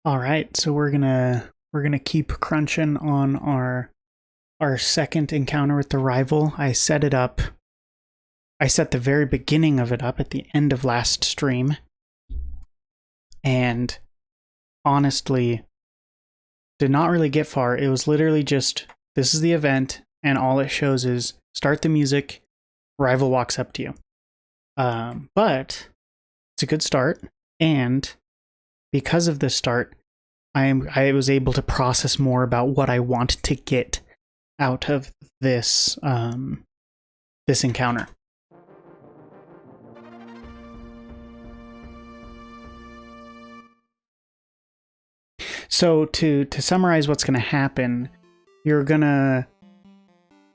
All right, so we're gonna keep crunching on our second encounter with the rival. I set it up. I set the very beginning of it up at the end of last stream, and honestly, did not really get far. It was literally just this is the event, and all it shows is start the music, rival walks up to you. But it's a good start, and because of this start, I was able to process more about what I want to get out of this this encounter. So to summarize what's going to happen, you're going to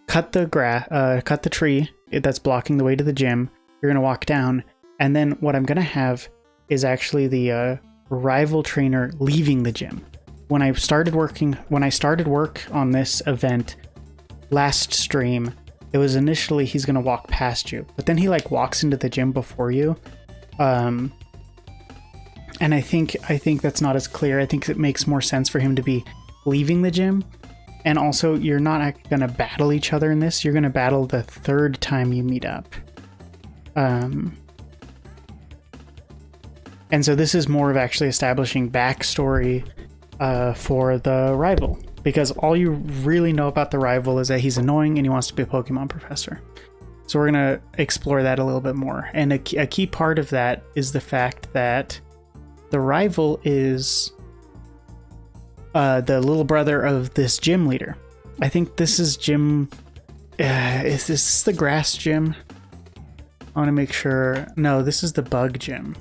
cut the tree that's blocking the way to the gym. You're going to walk down, and then what I'm going to have is actually the rival trainer leaving the gym. When I started work on this event last stream, it was initially he's going to walk past you, but then he like walks into the gym before you. And I think that's not as clear. I think it makes more sense for him to be leaving the gym. And also, you're not going to battle each other in this. You're going to battle the third time you meet up. And so this is more of actually establishing backstory for the rival. Because all you really know about the rival is that he's annoying and he wants to be a Pokemon professor. So we're going to explore that a little bit more. And a key part of that is the fact that the rival is the little brother of this gym leader. I think this is gym... is this the grass gym? I want to make sure... No, this is the bug gym.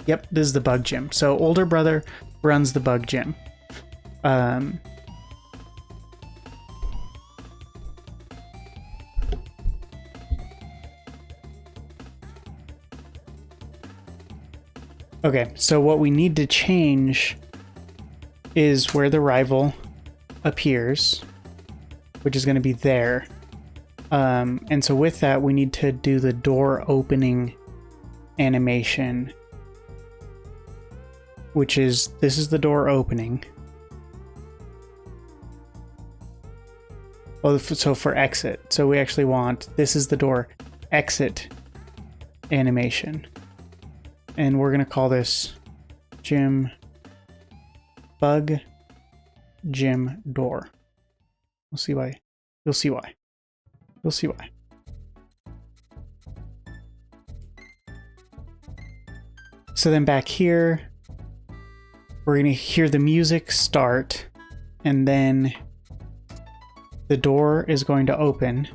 Yep, this is the bug gym. So older brother runs the bug gym. Okay, so what we need to change is where the rival appears, which is going to be there. And so with that, we need to do the door opening animation, which is, this is the door opening. Well, so for exit. So we actually want, this is the door exit animation. And we're going to call this gym bug gym door. We'll see why. You'll see why. You'll see why. So then back here, we're going to hear the music start, and then the door is going to open.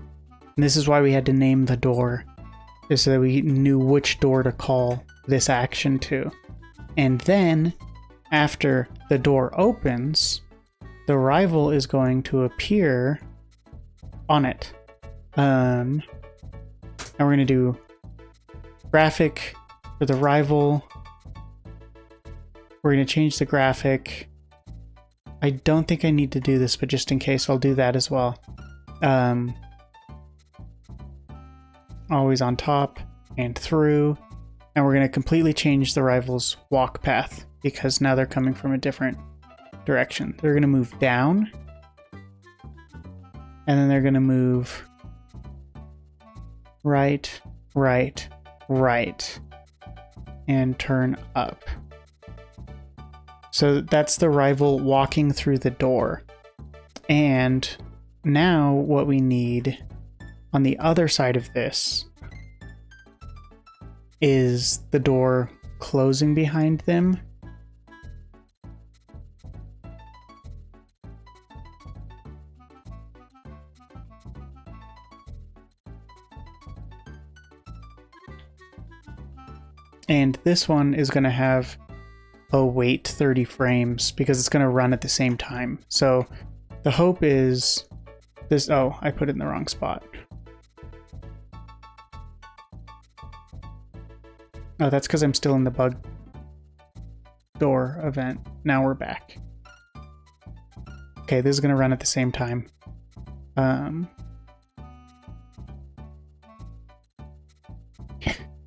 And this is why we had to name the door, is so that we knew which door to call this action to. And then after the door opens, the rival is going to appear on it. And we're going to do graphic for the rival. We're going to change the graphic. I don't think I need to do this, but just in case, I'll do that as well. Always on top and through. And we're going to completely change the rival's walk path because now they're coming from a different direction. They're going to move down. And then they're going to move right, right, right. And turn up. So that's the rival walking through the door. And now what we need on the other side of this is the door closing behind them. And this one is going to have a wait 30 frames because it's going to run at the same time. So the hope is this... Oh, I put it in the wrong spot. Oh, that's because I'm still in the bug door event. Now we're back. Okay, this is going to run at the same time.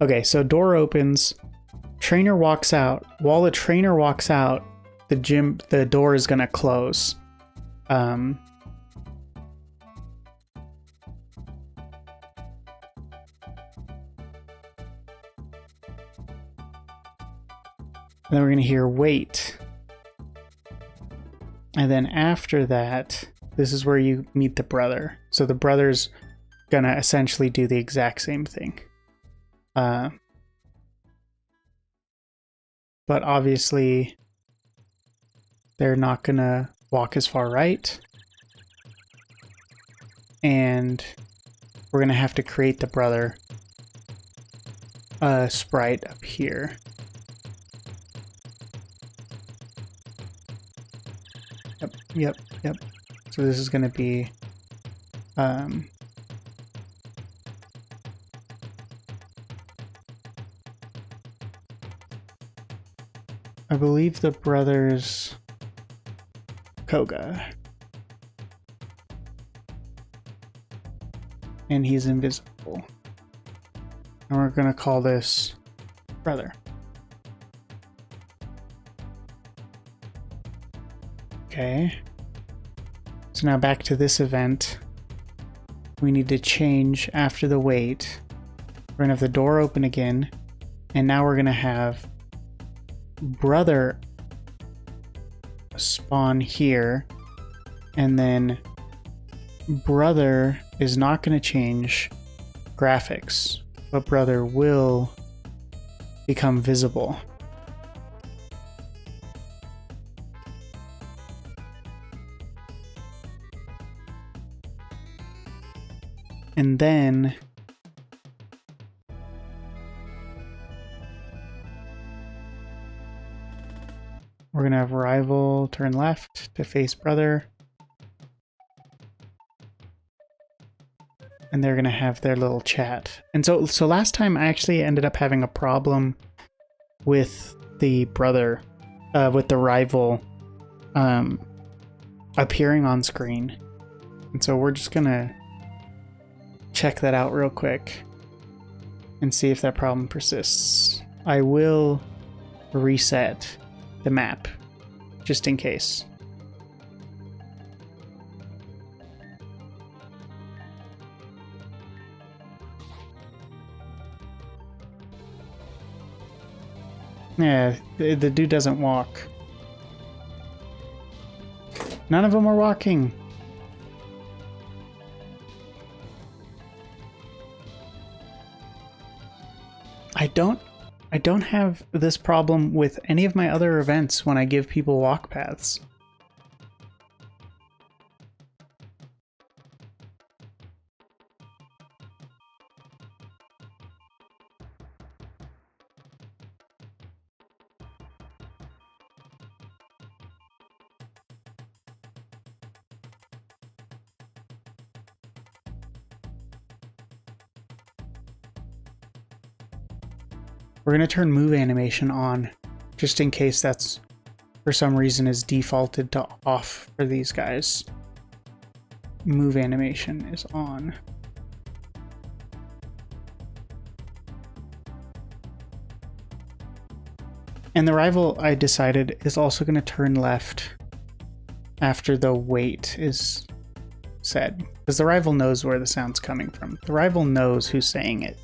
Okay, so door opens, trainer walks out, the door is gonna close. And then we're gonna hear wait. And then after that, this is where you meet the brother. So the brother's gonna essentially do the exact same thing. But obviously, they're not gonna walk as far right. And we're gonna have to create the brother sprite up here. Yep. So this is gonna be I believe the brother's Koga. And he's invisible. And we're gonna call this brother. Okay. So now back to this event. We need to change after the wait. We're gonna have the door open again. And now we're gonna have brother spawn here. And then brother is not gonna change graphics, but brother will become visible. And then we're gonna have rival turn left to face brother. And they're gonna have their little chat. And so last time I actually ended up having a problem with the brother, with the rival appearing on screen. And so we're just gonna check that out real quick and see if that problem persists. I will reset the map just in case. Yeah, the dude doesn't walk. None of them are walking. I don't have this problem with any of my other events when I give people walk paths. We're going to turn move animation on, just in case that's, for some reason, is defaulted to off for these guys. Move animation is on. And the rival, I decided, is also going to turn left after the wait is said. Because the rival knows where the sound's coming from. The rival knows who's saying it.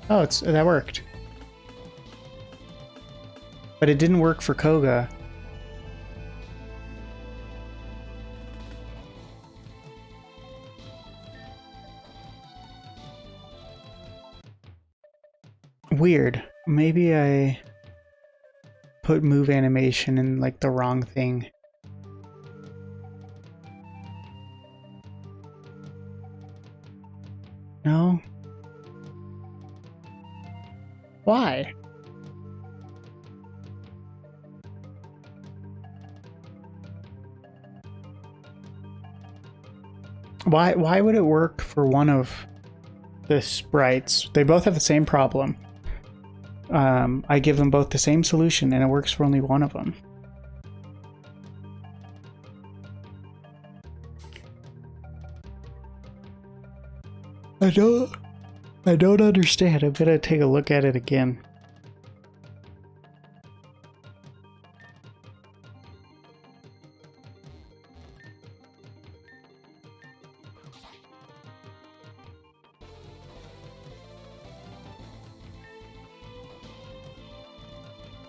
Oh, that worked. But it didn't work for Koga. Weird. Maybe I put move animation in like the wrong thing. No? Why? Why would it work for one of the sprites? They both have the same problem. I give them both the same solution and it works for only one of them. I don't understand. I'm gonna take a look at it again.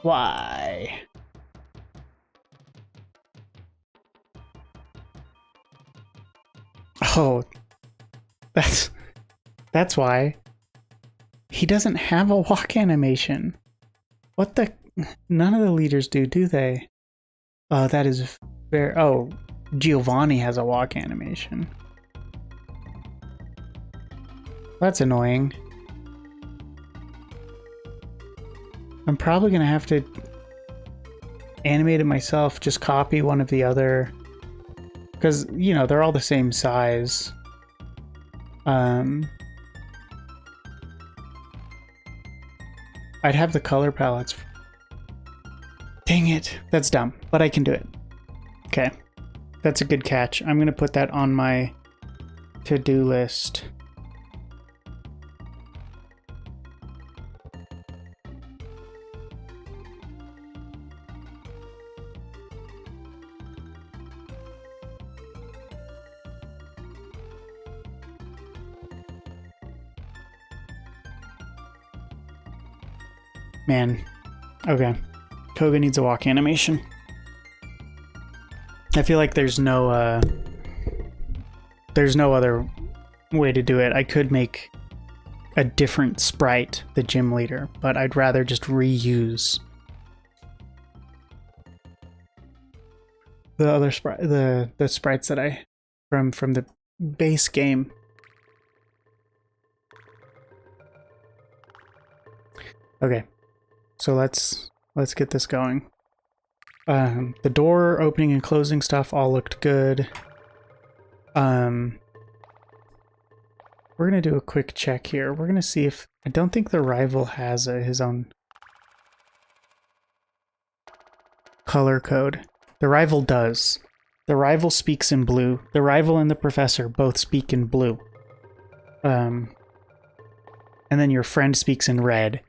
Why? Oh, that's why. He doesn't have a walk animation. What the? None of the leaders do they? Oh, that is very... Oh, Giovanni has a walk animation. That's annoying. I'm probably gonna have to animate it myself, just copy one of the other, because, you know, they're all the same size. I'd have the color palettes. Dang it, that's dumb, but I can do it. Okay, that's a good catch. I'm gonna put that on my to-do list. Man, okay. Koga needs a walk animation. I feel like there's no other way to do it. I could make a different sprite, the gym leader, but I'd rather just reuse the other sprite, the sprites that I from the base game. Okay. So let's get this going. The door opening and closing stuff all looked good. We're gonna do a quick check here. We're gonna see if... I don't think the rival has his own color code. The rival does. The rival speaks in blue. The rival and the professor both speak in blue. And then your friend speaks in red.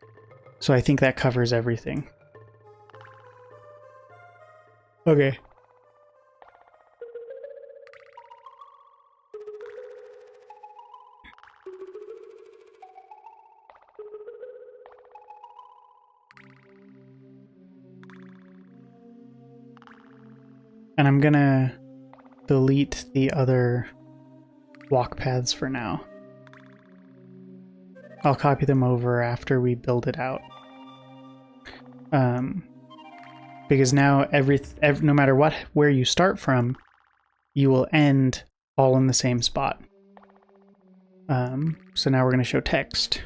So I think that covers everything. Okay. And I'm gonna delete the other walk paths for now. I'll copy them over after we build it out. Because now no matter where you start from, you will end all in the same spot. So now we're going to show text.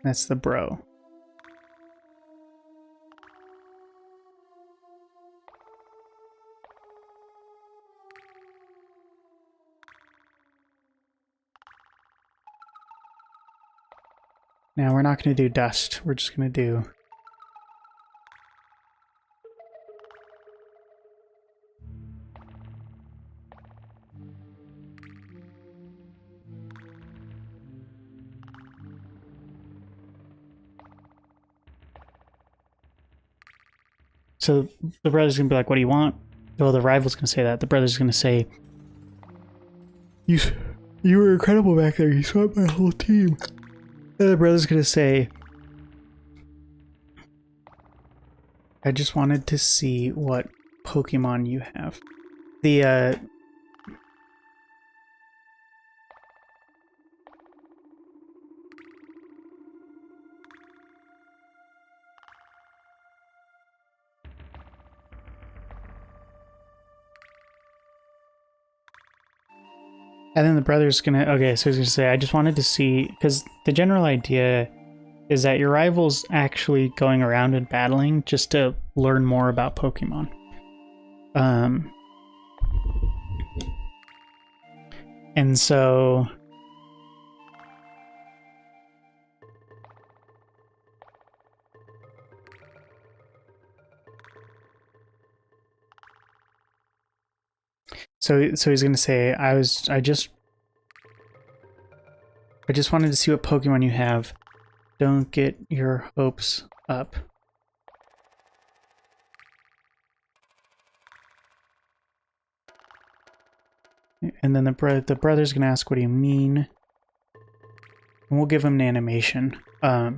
That's the bro. Now we're not going to do dust. We're just going to do... So the brother's going to be like, what do you want? Well, the rival's going to say that. The brother's going to say, You were incredible back there. You swept my whole team. And the brother's going to say, I just wanted to see what Pokemon you have. And then the brother's gonna... Okay, so he's gonna say, I just wanted to see... Because the general idea is that your rival's actually going around and battling just to learn more about Pokemon. And so he's gonna say, I just wanted to see what Pokemon you have. Don't get your hopes up. And then the brother's gonna ask, what do you mean? And we'll give him an animation. I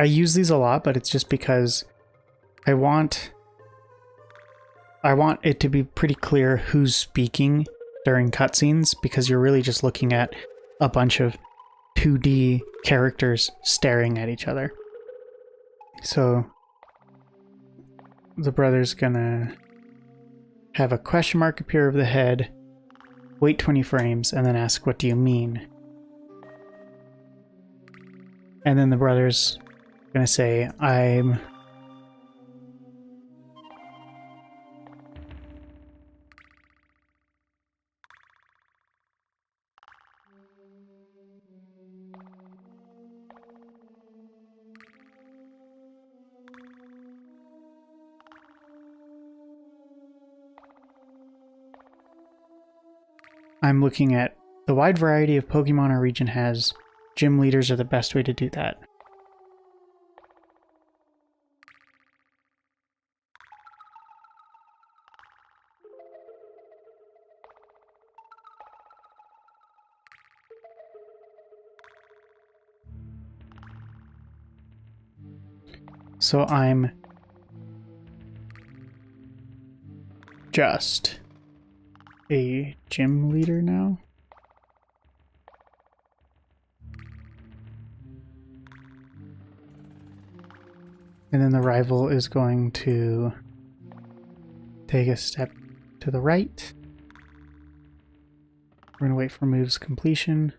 use these a lot, but it's just because I want it to be pretty clear who's speaking during cutscenes, because you're really just looking at a bunch of 2D characters staring at each other. So the brother's gonna have a question mark appear over the head, wait 20 frames, and then ask, what do you mean? And then the brother's gonna say, I'm looking at the wide variety of Pokemon our region has. Gym leaders are the best way to do that. So I'm just a gym leader now. And then the rival is going to take a step to the right. We're going to wait for move's completion.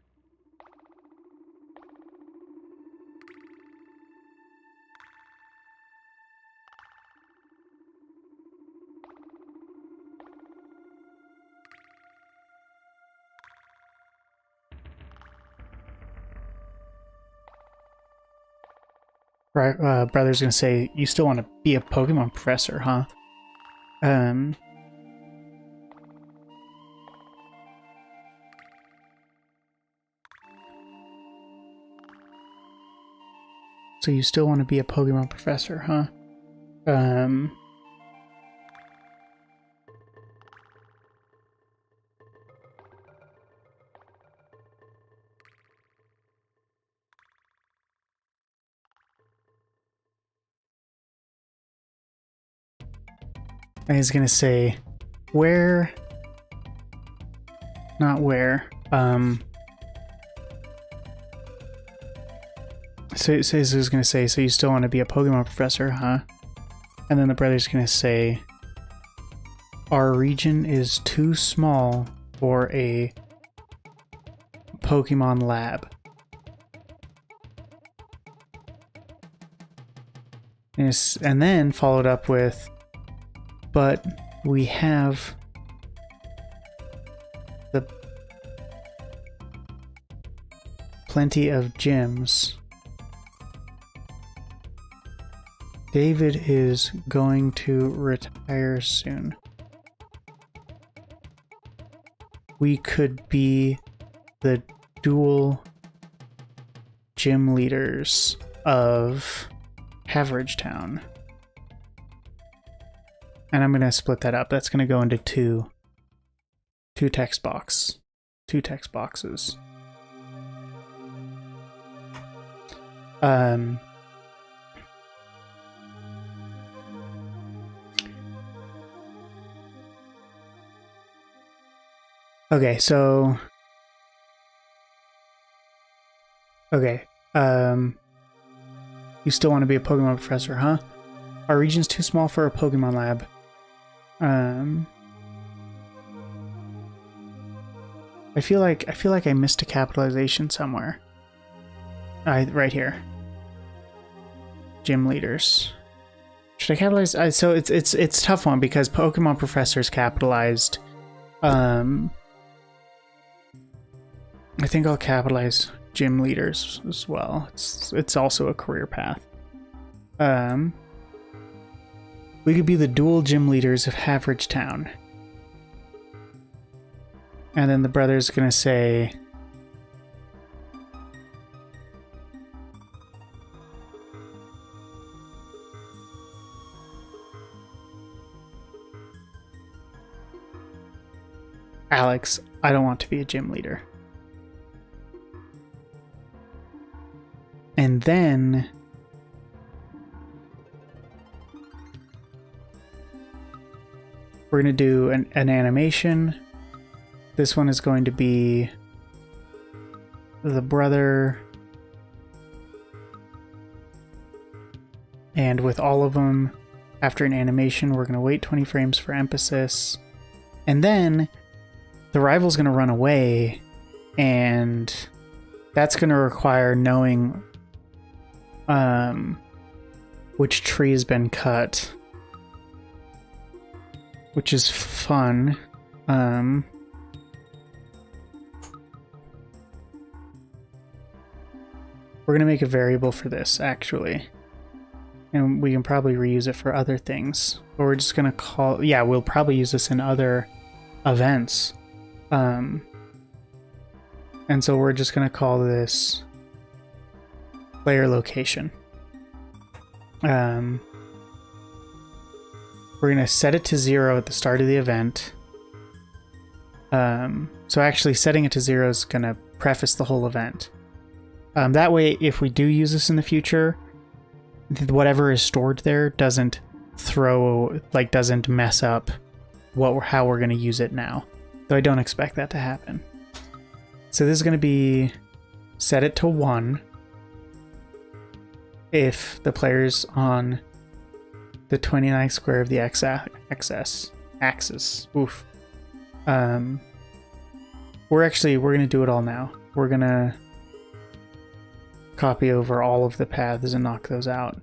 Brother's gonna say, you still want to be a Pokemon professor, huh? So you still want to be a Pokemon professor, huh? And he's gonna say, where? Not where. So he's gonna say, so you still want to be a Pokemon professor, huh? And then the brother's gonna say, our region is too small for a Pokemon lab. And then followed up with, but we have the plenty of gyms. David is going to retire soon. We could be the dual gym leaders of Haveragetown. And I'm going to split that up. That's going to go into two text boxes. Okay, so you still want to be a Pokemon professor, huh? Our region's too small for a Pokemon lab. I feel like I missed a capitalization somewhere. Right here. Gym leaders. Should I capitalize? So it's a tough one because Pokemon professor is capitalized. I think I'll capitalize gym leaders as well. It's also a career path. We could be the dual gym leaders of Haveridge Town. And then the brother's gonna say, Alex, I don't want to be a gym leader. And then we're going to do an animation. This one is going to be the brother. And with all of them, after an animation, we're going to wait 20 frames for emphasis. And then the rival's going to run away, and that's going to require knowing which tree has been cut, which is fun. We're going to make a variable for this, actually. And we can probably reuse it for other things. But we're just going to call... Yeah, we'll probably use this in other events. And so we're just going to call this player location. We're going to set it to 0 at the start of the event. So actually setting it to 0 is going to preface the whole event. That way, if we do use this in the future, whatever is stored there doesn't doesn't mess up how we're going to use it now. Though I don't expect that to happen. So this is going to be set it to 1 if the player's on the 29th square of the axis. Oof. We're going to do it all now. We're going to copy over all of the paths and knock those out.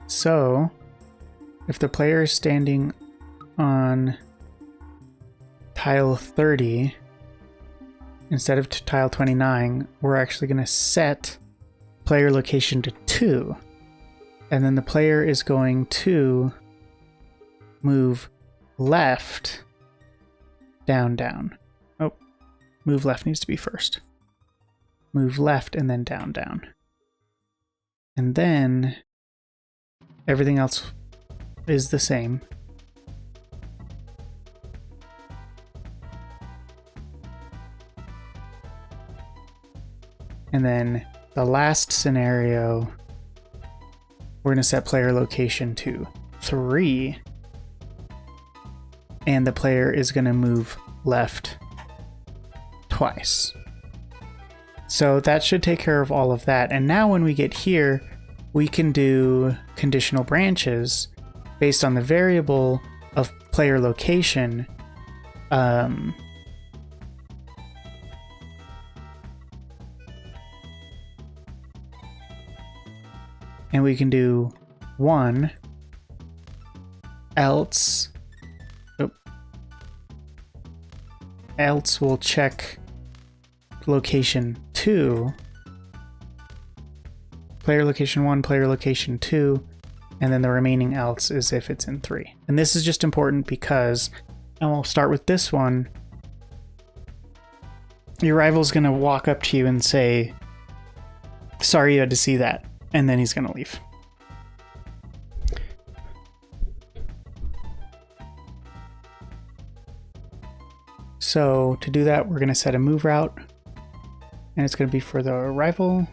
So, if the player is standing on tile 30 instead of tile 29, we're actually going to set player location to 2. And then the player is going to move left, down, down. Oh, move left needs to be first. Move left and then down, down. And then everything else is the same. And then the last scenario, we're going to set player location to 3. And the player is going to move left twice. So that should take care of all of that. And now when we get here, we can do conditional branches based on the variable of player location. And we can do 1 else. Else we'll check location 2. Player location 1, player location 2, and then the remaining else is if it's in 3. And this is just important because, and we'll start with this one, your rival's going to walk up to you and say, sorry you had to see that, and then he's going to leave. So to do that, we're going to set a move route, and it's going to be for the rival.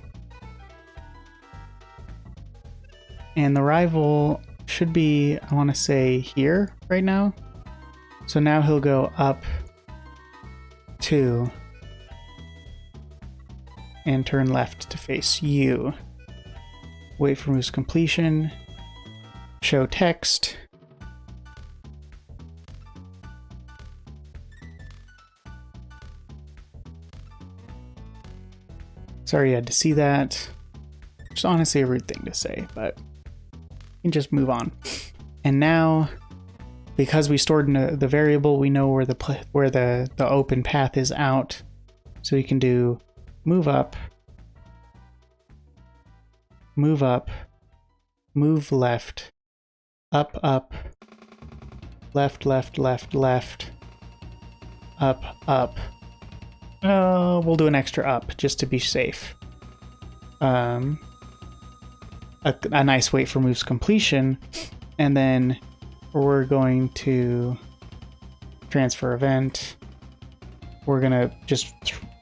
And the rival should be, I want to say, here right now. So now he'll go up 2 and turn left to face you. Wait for move's completion. Show text. Sorry you had to see that. which is honestly a rude thing to say, but you can just move on. And now, because we stored in the variable, we know where the open path is out. So we can do move up, move left, up, left, up. We'll do an extra up just to be safe. A nice wait for moves completion, and then we're going to transfer event. We're gonna just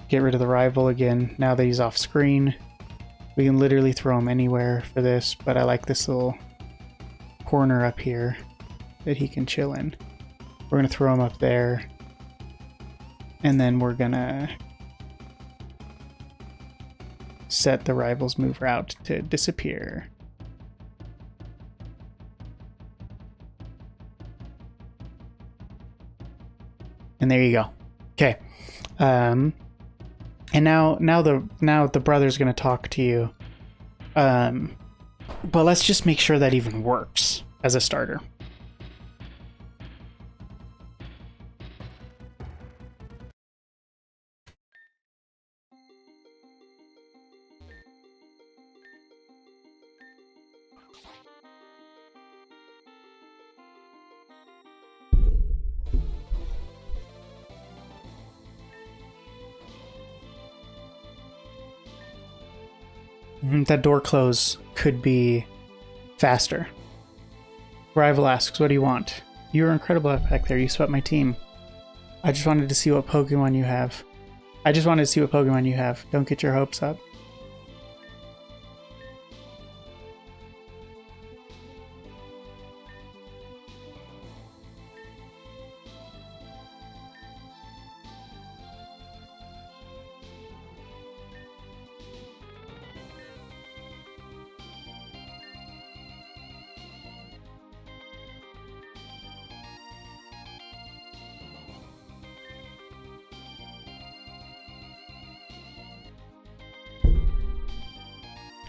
get rid of the rival again now that he's off screen. We can literally throw him anywhere for this, but I like this little corner up here that he can chill in. We're gonna throw him up there, and then we're gonna set the rival's move route to disappear. And there you go. Okay. And now the brother's gonna talk to you. But let's just make sure that even works as a starter. That door close could be faster. Rival asks, what do you want? You were incredible back there. You swept my team. I just wanted to see what Pokemon you have. Don't get your hopes up.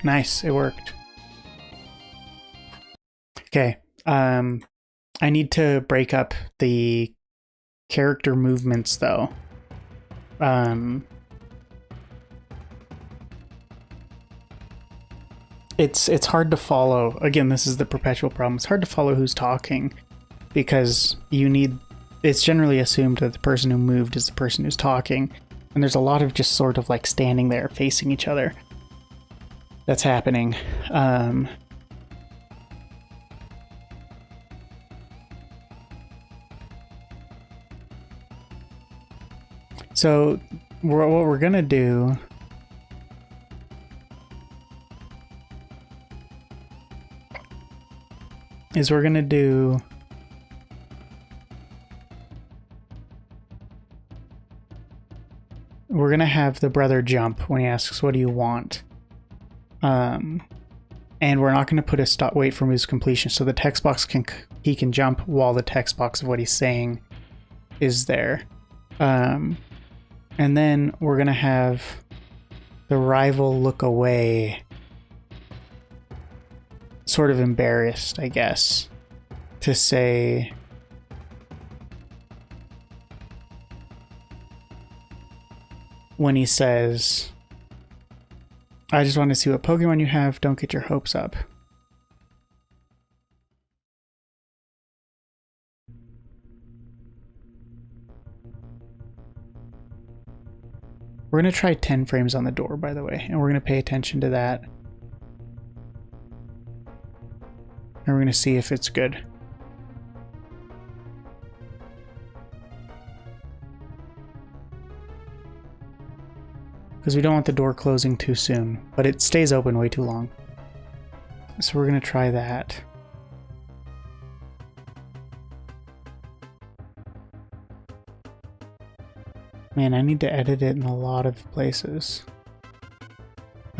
Nice, it worked. Okay, I need to break up the character movements though. It's hard to follow. Again, this is the perpetual problem. It's hard to follow who's talking because it's generally assumed that the person who moved is the person who's talking, and there's a lot of just sort of like standing there facing each other that's happening. So what we're gonna do is we're gonna have the brother jump when he asks, what do you want? And we're not going to put a wait for moves completion, so the text box he can jump while the text box of what he's saying is there. And then we're going to have the rival look away, sort of embarrassed, I guess, to say, when he says, I just want to see what Pokemon you have, don't get your hopes up. We're going to try 10 frames on the door, by the way, and we're going to pay attention to that. And we're going to see if it's good. Because we don't want the door closing too soon, but it stays open way too long. So we're going to try that. Man, I need to edit it in a lot of places.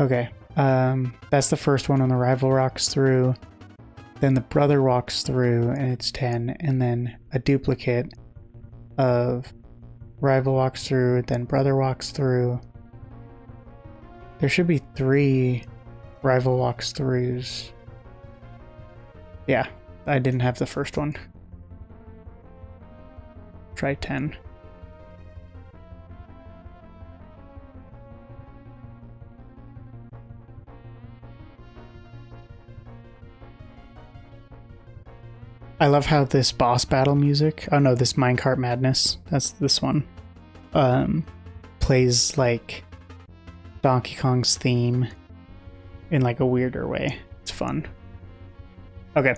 Okay, that's the first one when the rival walks through. Then the brother walks through and it's 10, and then a duplicate of rival walks through, then brother walks through. There should be 3 Rival walkthroughs. Yeah, I didn't have the first one. Try 10. I love how this boss battle music, oh no, this Minecart Madness, that's this one, plays like Donkey Kong's theme in like a weirder way. It's fun. Okay.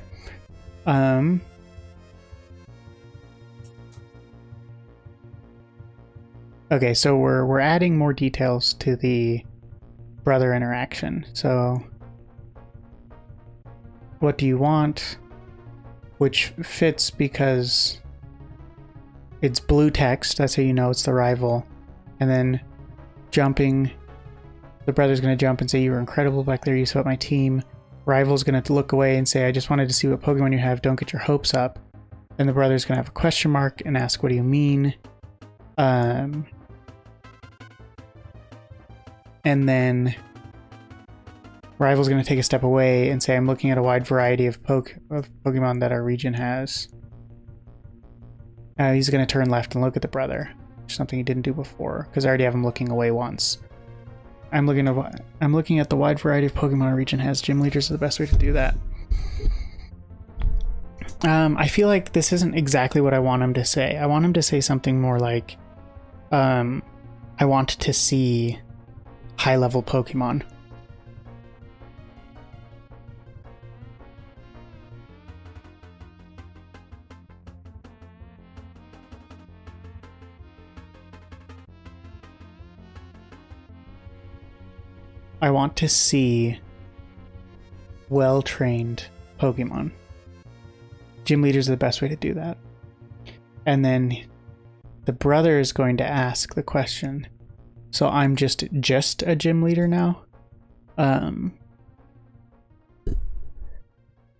Okay, so we're adding more details to the brother interaction. So what do you want? Which fits because it's blue text, that's how you know it's the rival. And then jumping, the brother's going to jump and say, "You were incredible back there, you swept my team." Rival's going to look away and say, "I just wanted to see what Pokemon you have, don't get your hopes up." Then the brother's going to have a question mark and ask, "What do you mean?" And then Rival's going to take a step away and say, "I'm looking at a wide variety of Pokemon that our region has." He's going to turn left and look at the brother, something he didn't do before, because I already have him looking away once. I'm looking at the wide variety of Pokemon our region has. Gym leaders are the best way to do that. I feel like this isn't exactly what I want him to say. I want him to say something more like, I want to see high-level Pokemon. I want to see well-trained Pokemon. Gym leaders are the best way to do that. And then the brother is going to ask the question. So I'm just a gym leader now?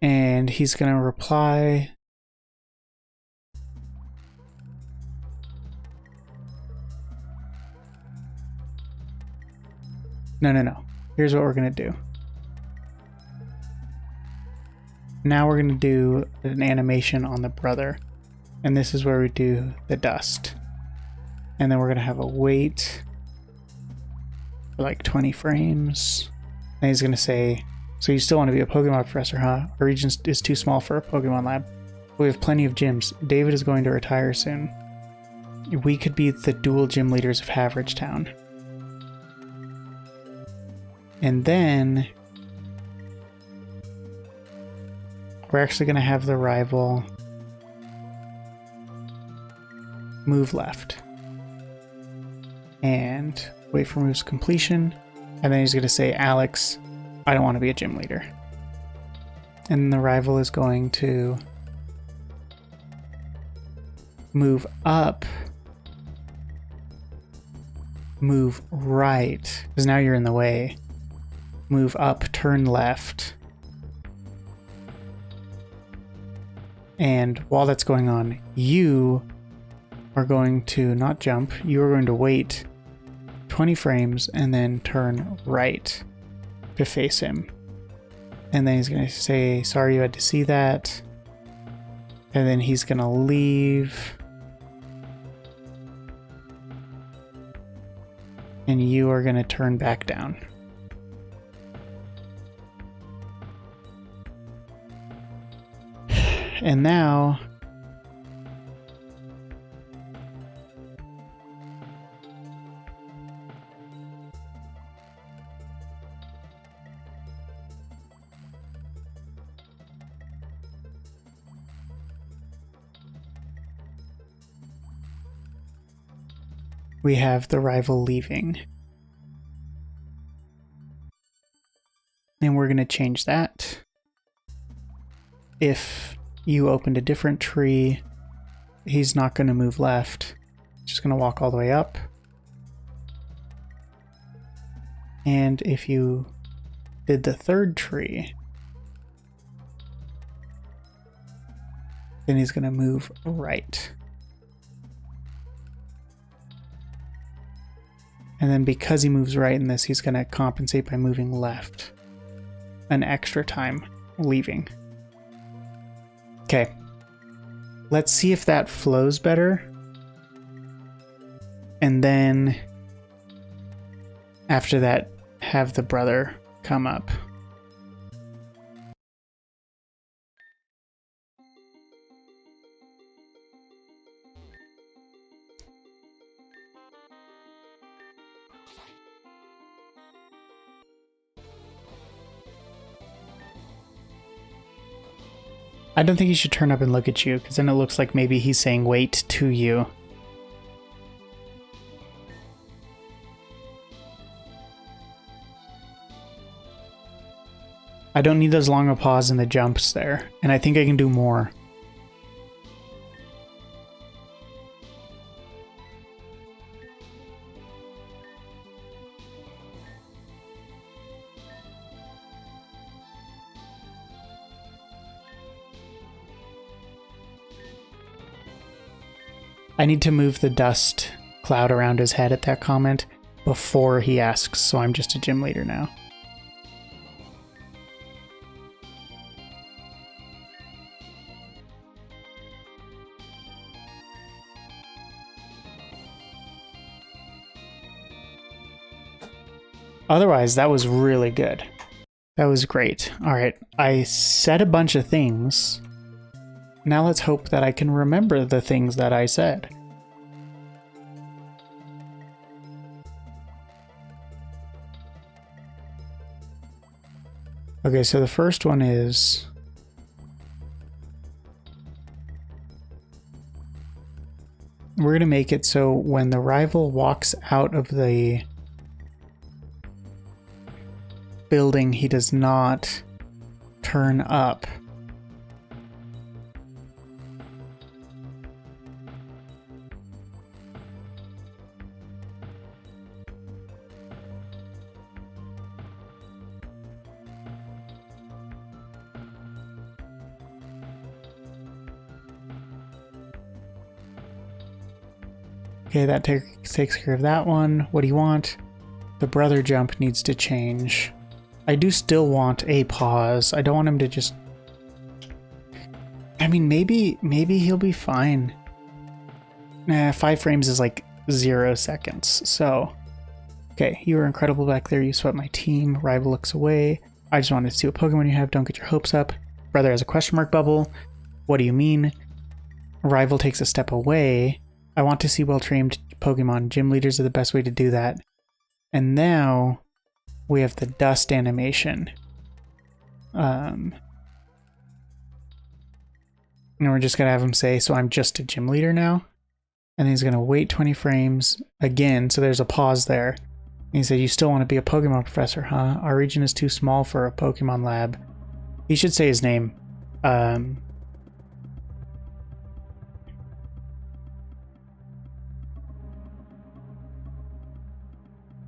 And he's going to reply. No. Here's what we're going to do. Now we're going to do an animation on the brother. And this is where we do the dust. And then we're going to have a wait for like 20 frames. And he's going to say, "So you still want to be a Pokemon professor, huh? Our region is too small for a Pokemon lab. We have plenty of gyms. David is going to retire soon. We could be the dual gym leaders of Haverage Town." And then we're actually going to have the rival move left and wait for move's completion. And then he's going to say, "Alex, I don't want to be a gym leader." And the rival is going to move up, move right, because now you're in the way. Move up, turn left. And while that's going on, you are going to not jump, you are going to wait 20 frames and then turn right to face him. And then he's going to say, "Sorry you had to see that." And then he's going to leave. And you are going to turn back down. And now we have the rival leaving. And we're going to change that. If you opened a different tree, he's not going to move left. He's just going to walk all the way up. And if you did the third tree, then he's going to move right. And then because he moves right in this, he's going to compensate by moving left. an extra time leaving. Okay. Let's see if that flows better. And then after that, have the brother come up. I don't think he should turn up and look at you, because then it looks like maybe he's saying wait to you. I don't need as long a pause in the jumps there, and I think I can do more. I need to move the dust cloud around his head at that comment before he asks, so I'm just a gym leader now. Otherwise, that was really good. That was great. All right, I said a bunch of things. Now let's hope that I can remember the things that I said. Okay, so the first one is... we're going to make it so when the rival walks out of the building, he does not turn up. Okay, that takes care of that one. What do you want? The brother jump needs to change. I do still want a pause. I don't want him to just... I mean, maybe he'll be fine. Nah, 5 frames is like 0 seconds, so... Okay, you were incredible back there. You swept my team. Rival looks away. I just wanted to see what Pokemon you have. Don't get your hopes up. Brother has a question mark bubble. What do you mean? Rival takes a step away. I want to see well-trained Pokemon. Gym leaders are the best way to do that. And now we have the dust animation. And we're just going to have him say, so I'm just a gym leader now. And he's going to wait 20 frames again. So there's a pause there. And he said, you still want to be a Pokemon professor, huh? Our region is too small for a Pokemon lab. He should say his name.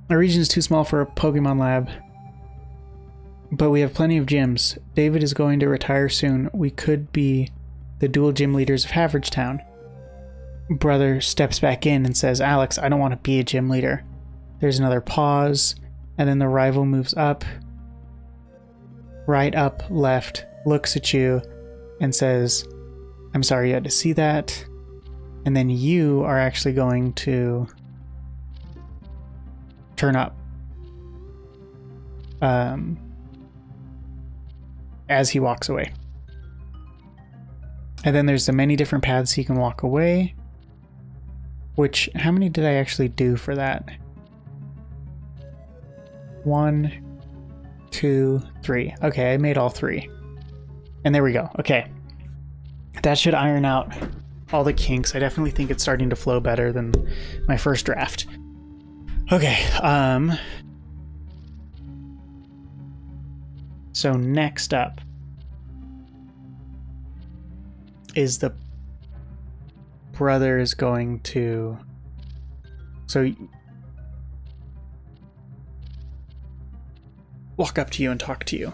Our region is too small for a Pokemon lab, but we have plenty of gyms. David is going to retire soon. We could be the dual gym leaders of Haveragetown. Brother steps back in and says, Alex, I don't want to be a gym leader. There's another pause, and then the rival moves up, right, up, left, looks at you, and says, I'm sorry you had to see that. And then you are actually going to... turn up as he walks away. And then there's the many different paths he can walk away, which, how many did I actually do for that? 1, 2, 3. Okay, I made all 3. And there we go. Okay. That should iron out all the kinks. I definitely think it's starting to flow better than my first draft. Okay, so next up is the brother is going to, so walk up to you and talk to you.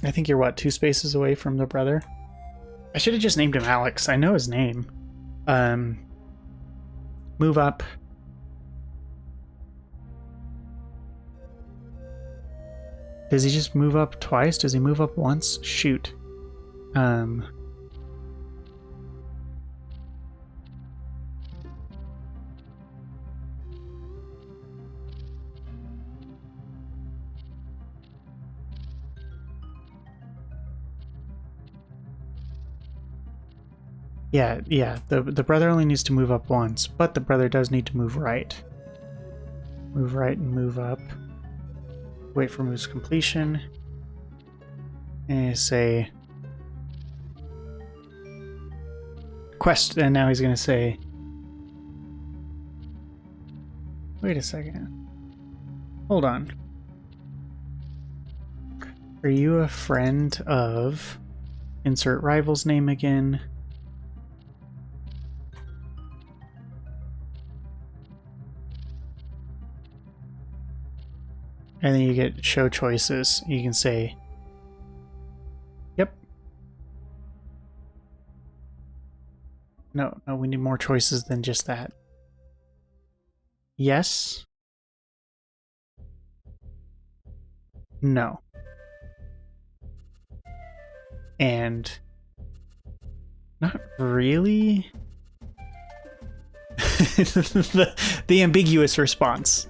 I think you're what, 2 spaces away from the brother? I should have just named him Alex. I know his name. Move up Does he just move up twice? Does he move up once? Shoot. Yeah. The brother only needs to move up once, but the brother does need to move right. Move right and move up. Wait for move's completion. And say quest, and now he's gonna say, wait a second. Hold on. Are you a friend of... Insert rival's name again. And then you get show choices. You can say, yep. No, we need more choices than just that. Yes. No. And not really. the ambiguous response.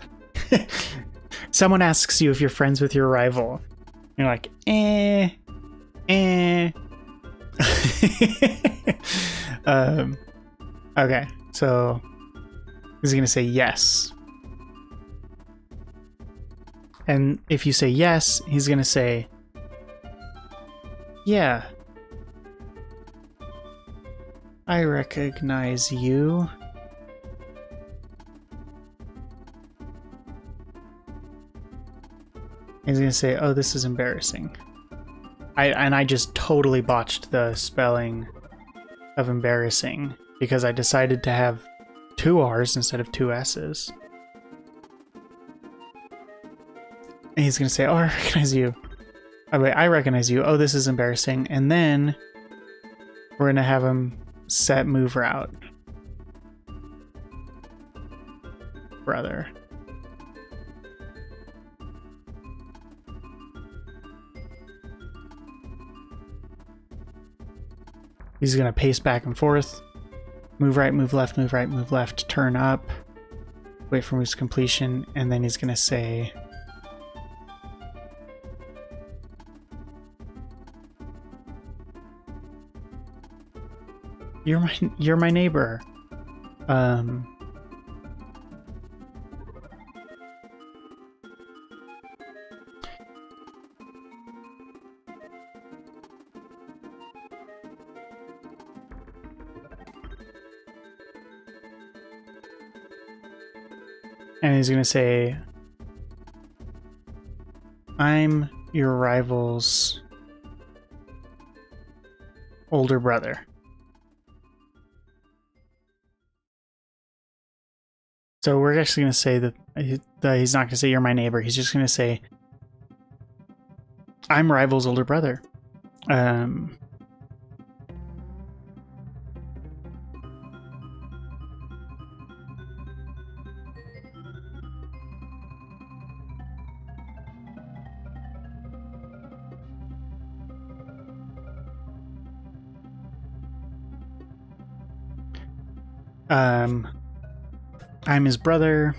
Someone asks you if you're friends with your rival. You're like, eh. Okay, so he's gonna say yes. And if you say yes, he's gonna say, yeah. I recognize you. He's gonna say, oh, this is embarrassing. I just totally botched the spelling of embarrassing because I decided to have 2 R's instead of 2 S's. And he's gonna say, oh, I recognize you. Oh, wait, I recognize you. Oh, this is embarrassing. And then we're gonna have him set move route. Brother. He's gonna pace back and forth. Move right, move left, move right, move left, turn up. Wait for move's completion, and then he's gonna say, You're my neighbor. And he's gonna say, I'm your rival's older brother. So we're actually going to say that he's not going to say you're my neighbor. He's just going to say, I'm rival's older brother. I'm his brother.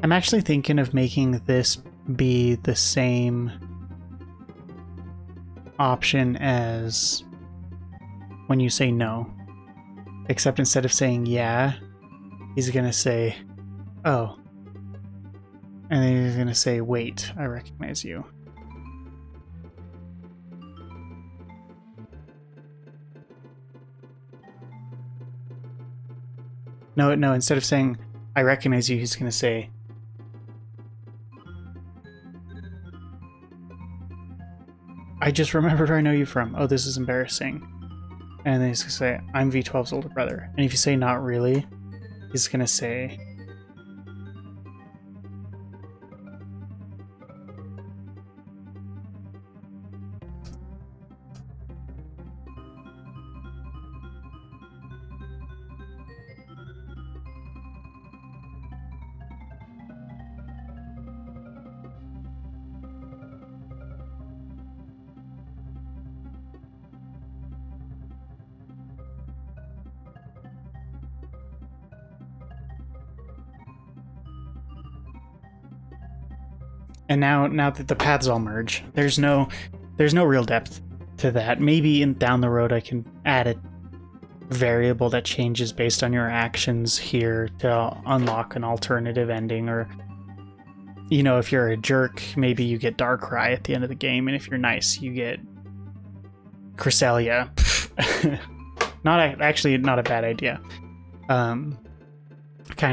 I'm actually thinking of making this be the same option as when you say no. Except instead of saying yeah, he's gonna say, oh. And then he's gonna say, wait, I recognize you. No, instead of saying, I recognize you, he's gonna say, I just remembered where I know you from. Oh, this is embarrassing. And then he's gonna say, I'm V12's older brother. And if you say not really, he's gonna say, And now that the paths all merge, there's no real depth to that. Maybe down the road I can add a variable that changes based on your actions here to unlock an alternative ending, or you know, if you're a jerk, maybe you get Darkrai at the end of the game, and if you're nice, you get Cresselia. Actually not a bad idea. Kind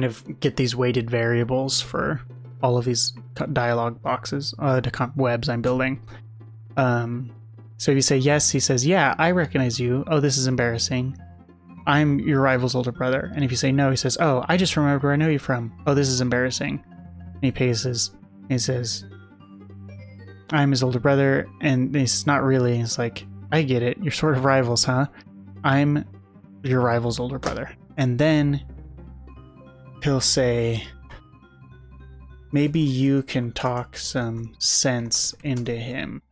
of get these weighted variables for all of these dialogue boxes, webs I'm building. So if you say yes, he says, yeah, I recognize you. Oh, this is embarrassing. I'm your rival's older brother. And if you say no, he says, oh, I just remembered where I know you from. Oh, this is embarrassing. And he paces. He says, I'm his older brother. And he says, not really. And it's like, I get it. You're sort of rivals, huh? I'm your rival's older brother. And then he'll say, maybe you can talk some sense into him.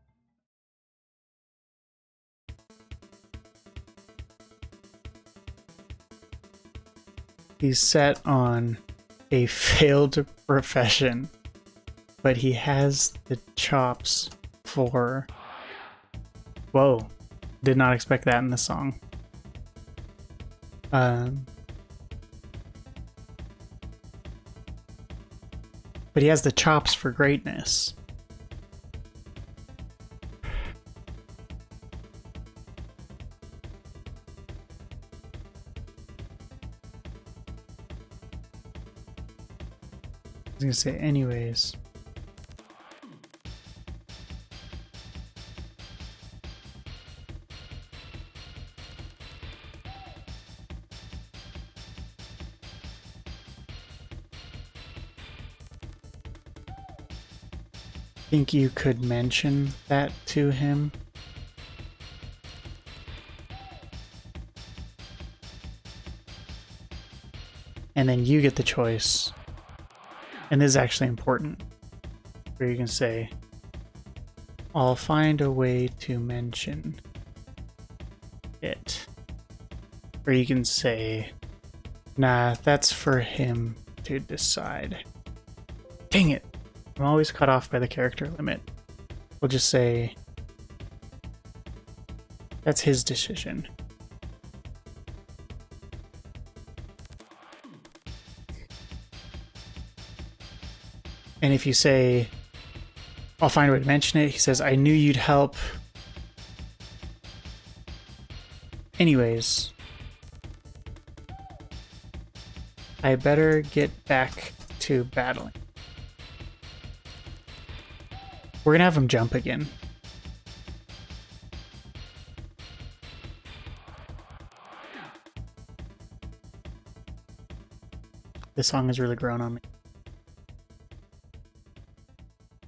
He's set on a failed profession, but he has the chops for... Whoa. Did not expect that in the song. But he has the chops for greatness. I was gonna say, anyways. Think you could mention that to him? And then you get the choice. And this is actually important, where you can say, I'll find a way to mention it. Or you can say, nah, that's for him to decide. Dang it! I'm always cut off by the character limit. We'll just say, that's his decision. And if you say, I'll find a way to mention it, he says, I knew you'd help. Anyways, I better get back to battling. We're gonna have him jump again. This song has really grown on me.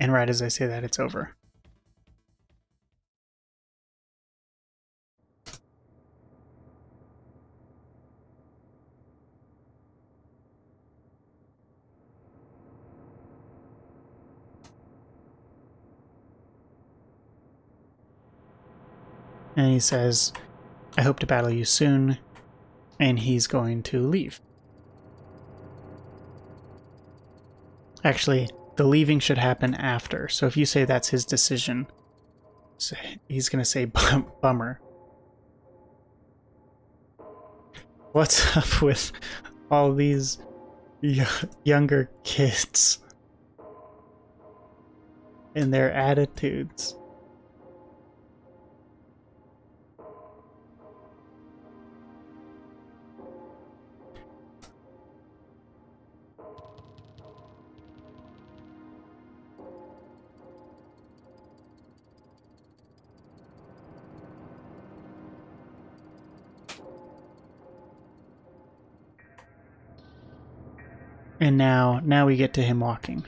And right as I say that, it's over. And he says, I hope to battle you soon. And he's going to leave. Actually, the leaving should happen after. So if you say that's his decision, he's going to say bummer. What's up with all these younger kids and their attitudes? And now we get to him walking.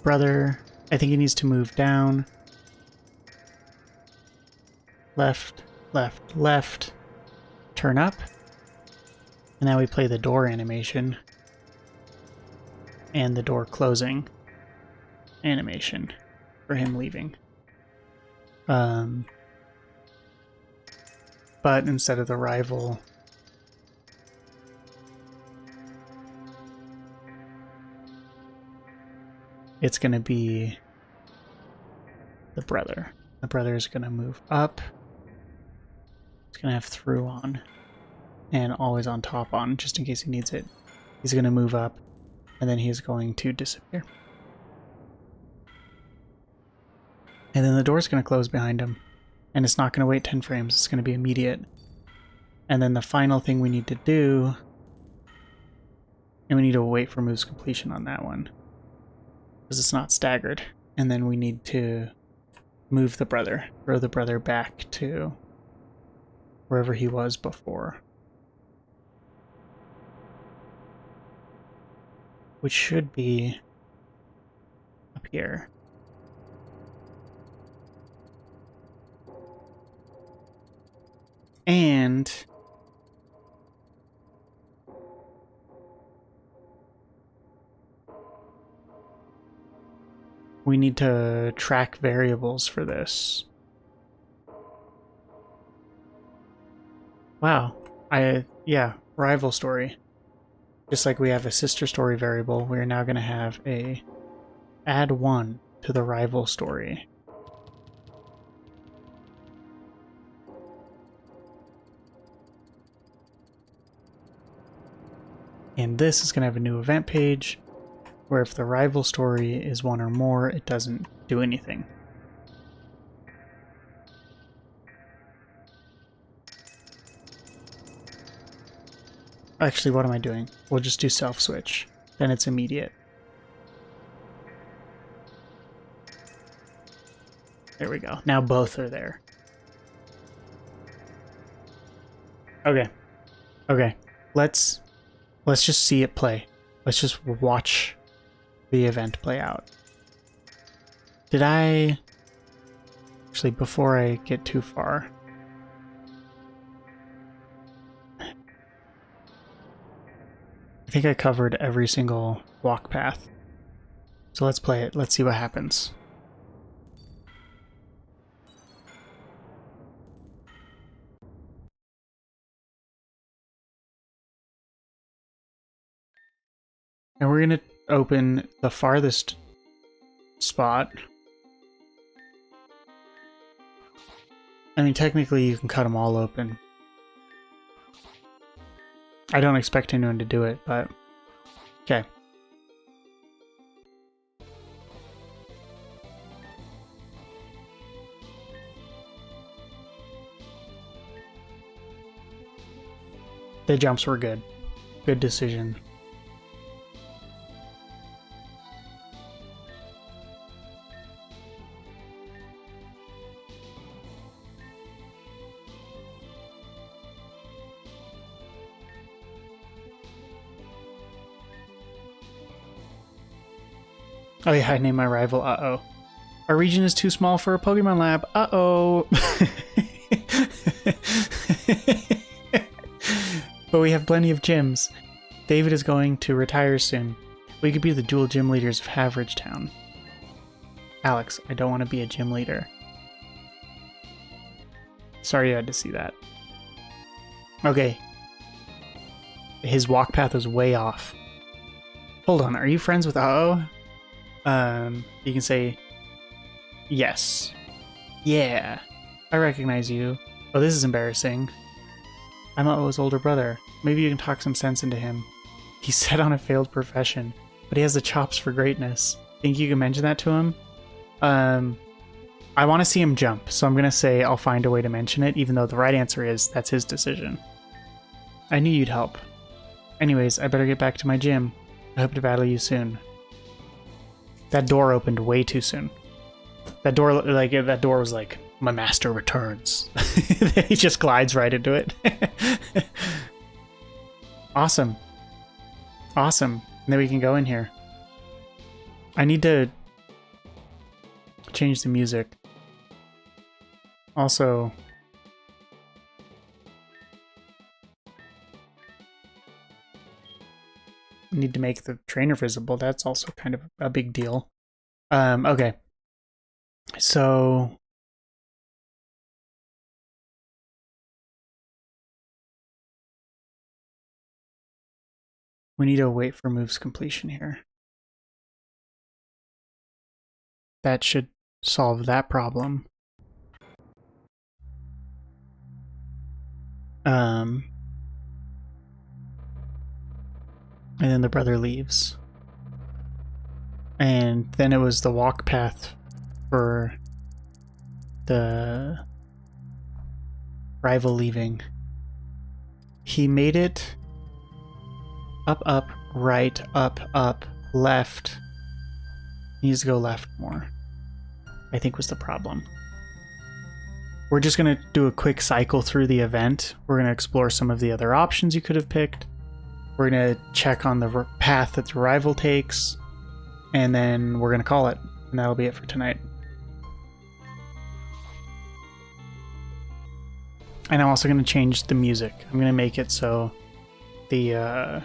Brother, I think he needs to move down. Left, left, left. Turn up. And now we play the door animation. And the door closing animation for him leaving. But instead of the rival... it's going to be the brother. The brother is going to move up. It's going to have through on and always on top on, just in case he needs it. He's going to move up, and then he's going to disappear. And then the door's going to close behind him, and it's not going to wait 10 frames. It's going to be immediate. And then the final thing we need to do, and we need to wait for moves completion on that one, because it's not staggered. And then we need to move the brother, throw the brother back to wherever he was before. Which should be up here. And we need to track variables for this. Wow. Yeah, rival story. Just like we have a sister story variable, we're now going to have a add 1 to the rival story. And this is going to have a new event page, where if the rival story is 1 or more, it doesn't do anything. Actually, what am I doing? We'll just do self-switch. Then it's immediate. There we go. Now both are there. Okay. Okay. Let's just see it play. Let's just watch the event play out. Did I... Actually, before I get too far... I think I covered every single walk path. So let's play it. Let's see what happens. And we're going to open the farthest spot. I mean, technically you can cut them all open. I don't expect anyone to do it, but... Okay. The jumps were good. Good decision. Oh yeah, I named my rival Uh-oh. Our region is too small for a Pokemon lab. Uh-oh. But we have plenty of gyms. David is going to retire soon. We could be the dual gym leaders of Haverage Town. Alex, I don't want to be a gym leader. Sorry you had to see that. Okay. His walk path is way off. Hold on, are you friends with Uh-oh? You can say, yes. Yeah, I recognize you. Oh, this is embarrassing. I'm Uh-Oh's older brother. Maybe you can talk some sense into him. He's set on a failed profession, but he has the chops for greatness. Think you can mention that to him? I want to see him jump, so I'm going to say I'll find a way to mention it, even though the right answer is that's his decision. I knew you'd help. Anyways, I better get back to my gym. I hope to battle you soon. That door opened way too soon. That door was like, my master returns. He just glides right into it. Awesome. Awesome. And then we can go in here. I need to change the music. Also, need to make the trainer visible. That's also kind of a big deal. Okay. So we need to wait for moves completion here. that should solve that problem. And then the brother leaves. And then it was the walk path for the rival leaving. He made it up, up, right, up, left. He needs to go left more, I think was the problem. We're just going to do a quick cycle through the event. We're going to explore some of the other options you could have picked. We're going to check on the path that the rival takes, and then we're going to call it. And that'll be it for tonight. And I'm also going to change the music. I'm going to make it so the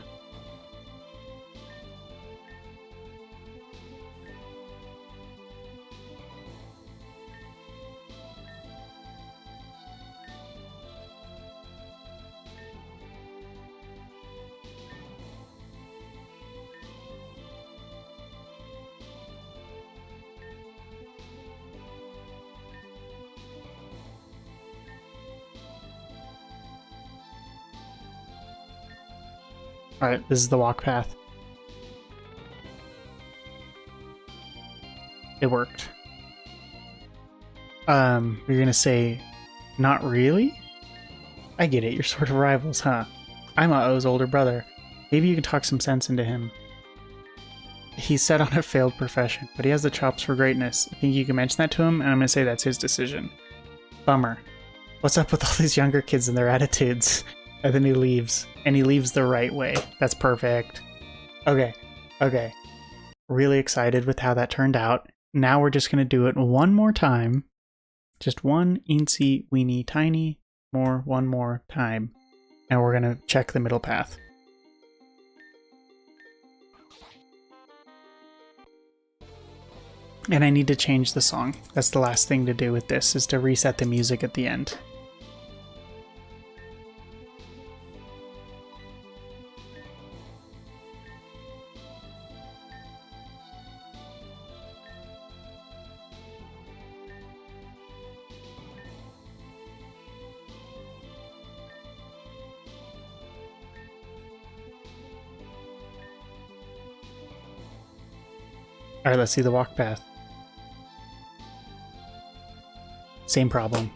Alright, this is the walk path. It worked. You're gonna say, not really? I get it, you're sort of rivals, huh? I'm O's older brother. Maybe you can talk some sense into him. He's set on a failed profession, but he has the chops for greatness. I think you can mention that to him, and I'm gonna say that's his decision. Bummer. What's up with all these younger kids and their attitudes? And then he leaves. And he leaves the right way. That's perfect. Okay. Really excited with how that turned out. Now we're just going to do it one more time. Just one eensy weeny tiny one more time. And we're going to check the middle path. And I need to change the song. That's the last thing to do with this, is to reset the music at the end. Alright, let's see the walk path. Same problem.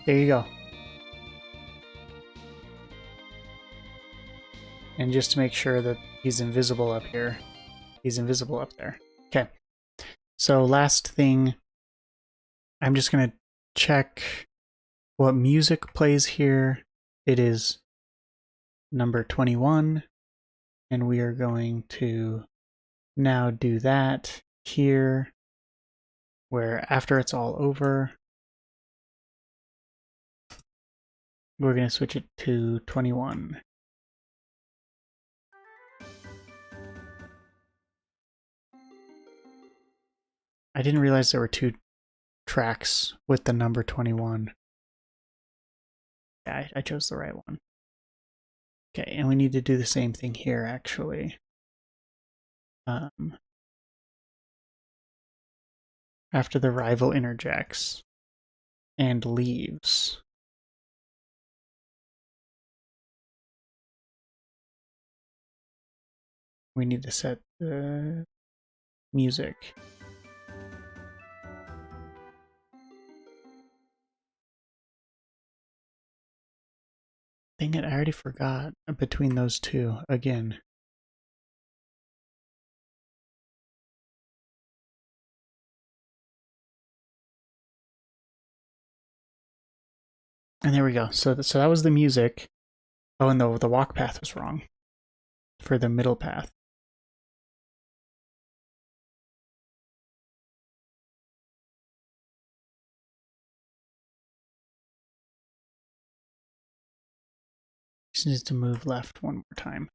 There you go. And just to make sure that he's invisible up here, he's invisible up there. Okay. So last thing, I'm just going to check what music plays here. It is number 21. And we are going to now do that here, where after it's all over, we're going to switch it to 21. I didn't realize there were 2 tracks with the number 21. Yeah, I chose the right one. Okay, and we need to do the same thing here, actually. After the rival interjects and leaves. We need to set the music. Dang it, I already forgot between those two again. And there we go. So that was the music. Oh, and the walk path was wrong for the middle path. Just needs to move left one more time.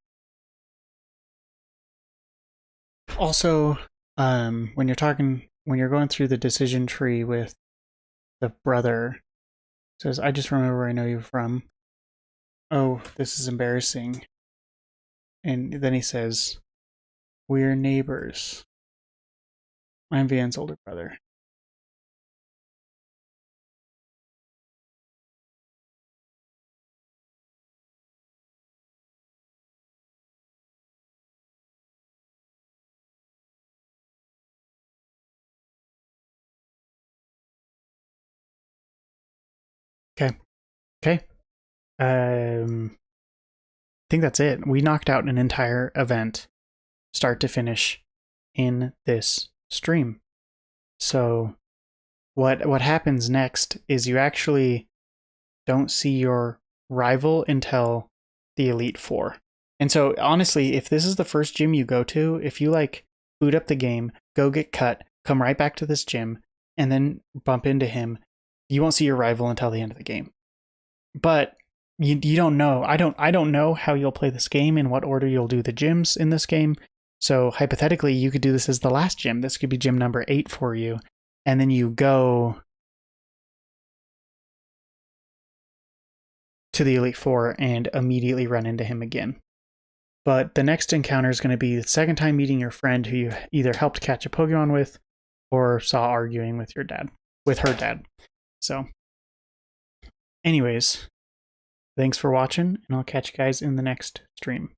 Also, when you're going through the decision tree with the brother, says, I just remember where I know you from. Oh, this is embarrassing. And then he says, we're neighbors. I'm Van's older brother. Okay. Okay. I think that's it. We knocked out an entire event, start to finish, in this stream. So what happens next is you actually don't see your rival until the Elite Four. And so honestly, if this is the first gym you go to, if you like boot up the game, go get cut, come right back to this gym, and then bump into him, you won't see your rival until the end of the game. But you don't know. I don't know how you'll play this game, in what order you'll do the gyms in this game. So hypothetically, you could do this as the last gym. This could be gym number 8 for you. And then you go to the Elite Four and immediately run into him again. But the next encounter is going to be the second time meeting your friend who you either helped catch a Pokemon with or saw arguing with her dad. So anyways, thanks for watching, and I'll catch you guys in the next stream.